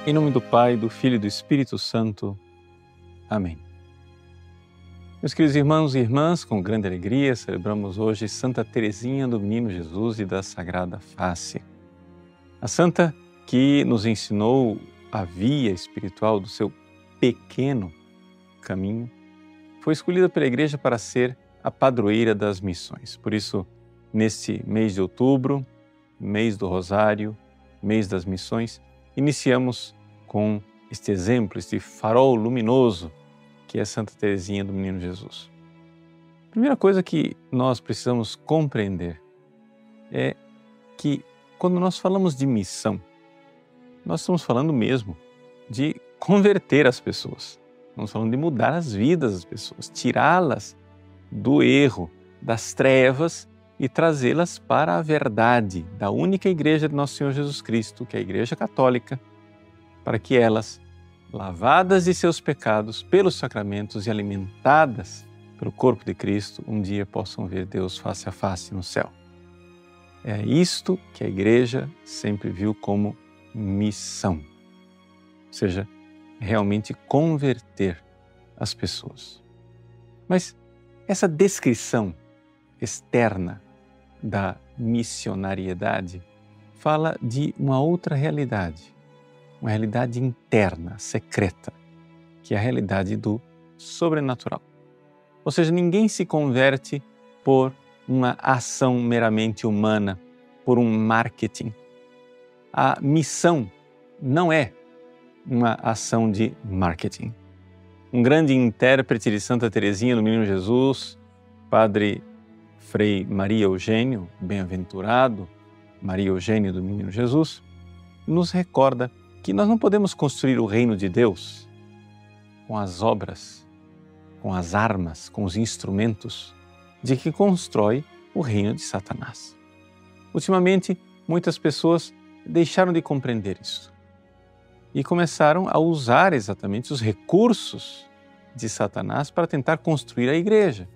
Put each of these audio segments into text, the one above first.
Em nome do Pai, do Filho e do Espírito Santo. Amém. Meus queridos irmãos e irmãs, com grande alegria, celebramos hoje Santa Teresinha do Menino Jesus e da Sagrada Face. A santa que nos ensinou a via espiritual do seu pequeno caminho, foi escolhida pela Igreja para ser a padroeira das missões. Por isso, neste mês de outubro, mês do Rosário, mês das missões, iniciamos com este exemplo, este farol luminoso que é Santa Teresinha do Menino Jesus. A primeira coisa que nós precisamos compreender é que quando nós falamos de missão, nós estamos falando mesmo de converter as pessoas. Estamos falando de mudar as vidas das pessoas, tirá-las do erro, das trevas e trazê-las para a verdade da única Igreja de Nosso Senhor Jesus Cristo, que é a Igreja Católica, para que elas, lavadas de seus pecados pelos sacramentos e alimentadas pelo corpo de Cristo, um dia possam ver Deus face a face no céu. É isto que a Igreja sempre viu como missão, ou seja, realmente converter as pessoas. Mas essa descrição externa da missionariedade fala de uma outra realidade, uma realidade interna, secreta, que é a realidade do sobrenatural. Ou seja, ninguém se converte por uma ação meramente humana, por um marketing. A missão não é uma ação de marketing. Um grande intérprete de Santa Teresinha do Menino Jesus, Padre Frei Maria Eugênio, bem-aventurado Maria Eugênio do Menino Jesus, nos recorda que nós não podemos construir o reino de Deus com as obras, com as armas, com os instrumentos de que constrói o reino de Satanás. Ultimamente, muitas pessoas deixaram de compreender isso e começaram a usar exatamente os recursos de Satanás para tentar construir a igreja.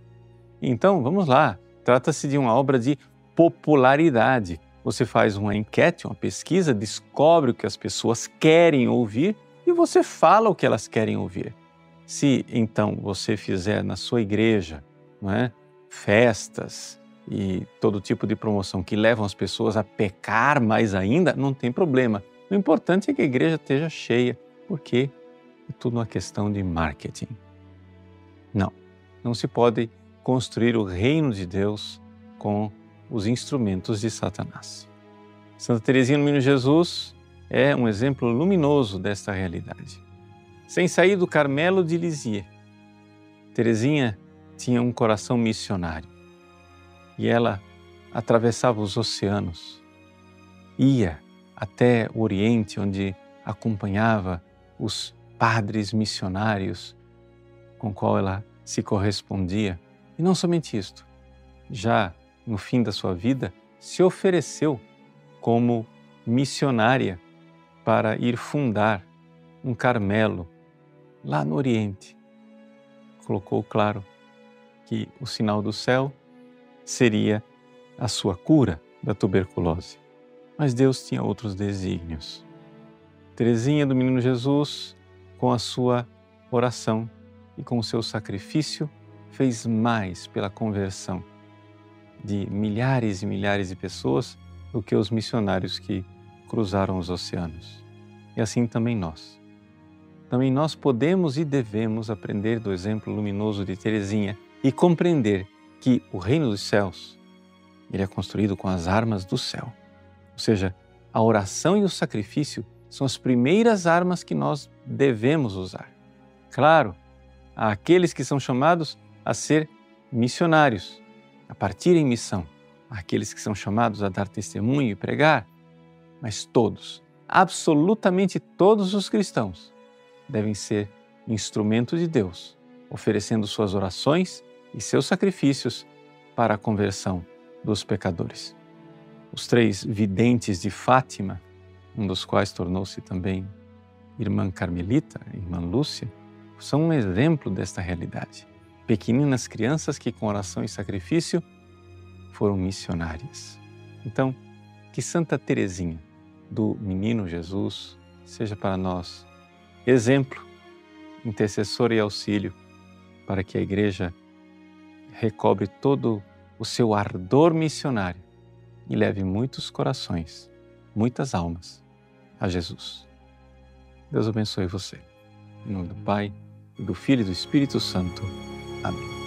Então, vamos lá, trata-se de uma obra de popularidade. Você faz uma enquete, uma pesquisa, descobre o que as pessoas querem ouvir e você fala o que elas querem ouvir. Se então você fizer na sua igreja, não é, festas e todo tipo de promoção que levam as pessoas a pecar mais ainda, não tem problema. O importante é que a igreja esteja cheia, porque é tudo uma questão de marketing. Não se pode construir o reino de Deus com os instrumentos de Satanás. Santa Teresinha do Menino Jesus é um exemplo luminoso desta realidade. Sem sair do Carmelo de Lisieux, Teresinha tinha um coração missionário e ela atravessava os oceanos, ia até o Oriente, onde acompanhava os padres missionários com qual ela se correspondia. E não somente isto, já no fim da sua vida, se ofereceu como missionária para ir fundar um Carmelo lá no Oriente. Colocou claro que o sinal do céu seria a sua cura da tuberculose. Mas Deus tinha outros desígnios. Teresinha do Menino Jesus, com a sua oração e com o seu sacrifício, fez mais pela conversão de milhares e milhares de pessoas do que os missionários que cruzaram os oceanos. E assim também nós. Também nós podemos e devemos aprender do exemplo luminoso de Teresinha e compreender que o reino dos céus, ele é construído com as armas do céu. Ou seja, a oração e o sacrifício são as primeiras armas que nós devemos usar. Claro, há aqueles que são chamados a ser missionários, a partir em missão, há aqueles que são chamados a dar testemunho e pregar, mas todos, absolutamente todos os cristãos, devem ser instrumentos de Deus, oferecendo suas orações e seus sacrifícios para a conversão dos pecadores. Os 3 videntes de Fátima, um dos quais tornou-se também irmã carmelita, irmã Lúcia, são um exemplo desta realidade. Pequeninas crianças que com oração e sacrifício foram missionárias. Então, que Santa Teresinha do Menino Jesus seja para nós exemplo, intercessor e auxílio, para que a Igreja recobre todo o seu ardor missionário e leve muitos corações, muitas almas a Jesus. Deus abençoe você. Em nome do Pai, e do Filho e do Espírito Santo. Amém.